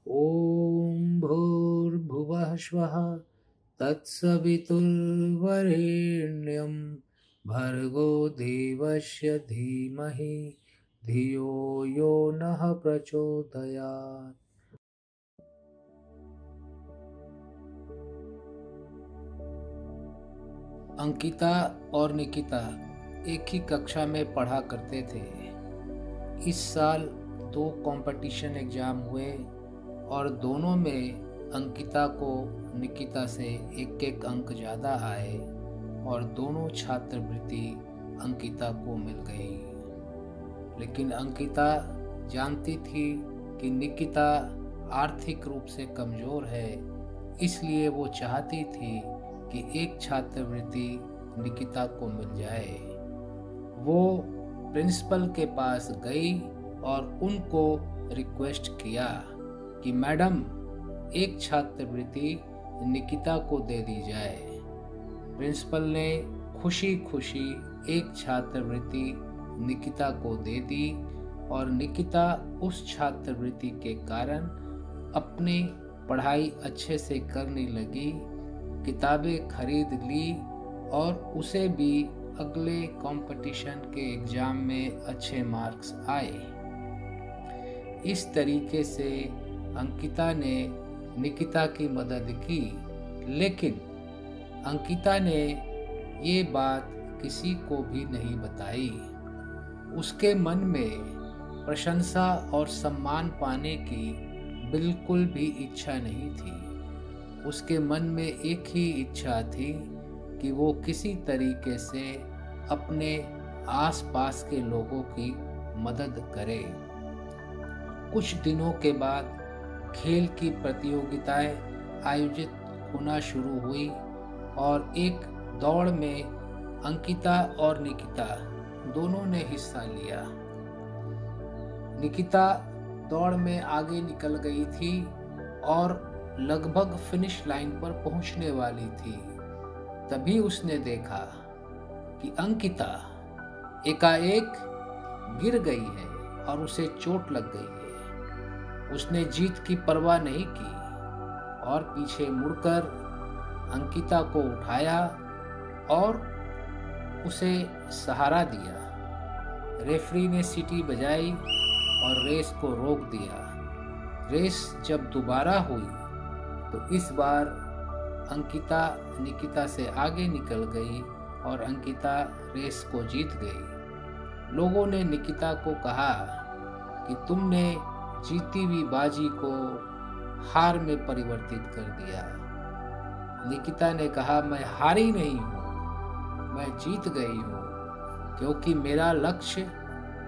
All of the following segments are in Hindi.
ॐ भूर्भुवः स्वः तत्सवितुर्वरेण्यं भर्गो देवस्य धीमहि धियो यो नः प्रचोदयात्। अंकिता और निकिता एक ही कक्षा में पढ़ा करते थे। इस साल 2 कंपटीशन एग्जाम हुए और दोनों में अंकिता को निकिता से एक अंक ज़्यादा आए और दोनों छात्रवृत्ति अंकिता को मिल गई। लेकिन अंकिता जानती थी कि निकिता आर्थिक रूप से कमज़ोर है, इसलिए वो चाहती थी कि एक छात्रवृत्ति निकिता को मिल जाए। वो प्रिंसिपल के पास गई और उनको रिक्वेस्ट किया कि मैडम, एक छात्रवृत्ति निकिता को दे दी जाए। प्रिंसिपल ने खुशी खुशी एक छात्रवृत्ति निकिता को दे दी और निकिता उस छात्रवृत्ति के कारण अपनी पढ़ाई अच्छे से करने लगी, किताबें खरीद ली और उसे भी अगले कंपटीशन के एग्जाम में अच्छे मार्क्स आए। इस तरीके से अंकिता ने निकिता की मदद की, लेकिन अंकिता ने ये बात किसी को भी नहीं बताई। उसके मन में प्रशंसा और सम्मान पाने की बिल्कुल भी इच्छा नहीं थी। उसके मन में एक ही इच्छा थी कि वो किसी तरीके से अपने आसपास के लोगों की मदद करे। कुछ दिनों के बाद खेल की प्रतियोगिताएं आयोजित होना शुरू हुई और एक दौड़ में अंकिता और निकिता दोनों ने हिस्सा लिया। निकिता दौड़ में आगे निकल गई थी और लगभग फिनिश लाइन पर पहुंचने वाली थी। तभी उसने देखा कि अंकिता एकाएक गिर गई है और उसे चोट लग गई है। उसने जीत की परवाह नहीं की और पीछे मुड़कर अंकिता को उठाया और उसे सहारा दिया। रेफरी ने सीटी बजाई और रेस को रोक दिया। रेस जब दोबारा हुई तो इस बार अंकिता निकिता से आगे निकल गई और अंकिता रेस को जीत गई। लोगों ने निकिता को कहा कि तुमने जीती हुई बाजी को हार में परिवर्तित कर दिया। निकिता ने कहा, मैं हारी नहीं हूँ, मैं जीत गई हूँ, क्योंकि मेरा लक्ष्य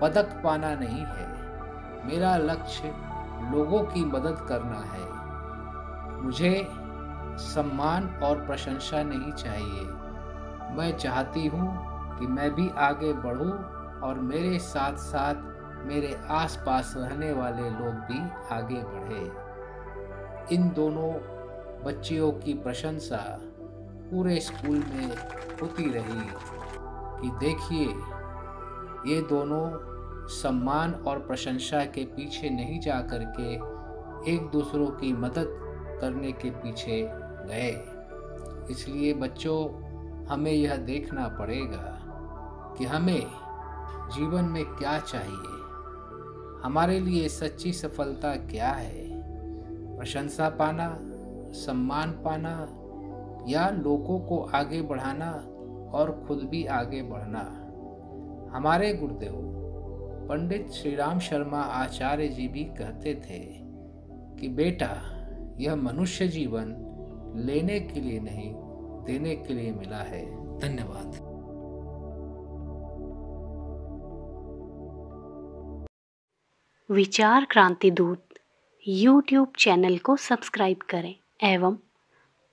पदक पाना नहीं है, मेरा लक्ष्य लोगों की मदद करना है। मुझे सम्मान और प्रशंसा नहीं चाहिए। मैं चाहती हूँ कि मैं भी आगे बढ़ूँ और मेरे साथ साथ मेरे आसपास रहने वाले लोग भी आगे बढ़े। इन दोनों बच्चियों की प्रशंसा पूरे स्कूल में होती रही कि देखिए, ये दोनों सम्मान और प्रशंसा के पीछे नहीं जा कर के एक दूसरों की मदद करने के पीछे गए। इसलिए बच्चों, हमें यह देखना पड़ेगा कि हमें जीवन में क्या चाहिए, हमारे लिए सच्ची सफलता क्या है। प्रशंसा पाना, सम्मान पाना, या लोगों को आगे बढ़ाना और खुद भी आगे बढ़ना। हमारे गुरुदेव पंडित श्री राम शर्मा आचार्य जी भी कहते थे कि बेटा, यह मनुष्य जीवन लेने के लिए नहीं, देने के लिए मिला है। धन्यवाद। विचार क्रांति दूत YouTube चैनल को सब्सक्राइब करें एवं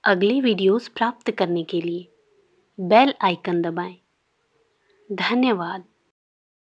अगली वीडियोस प्राप्त करने के लिए बेल आइकन दबाएं। धन्यवाद।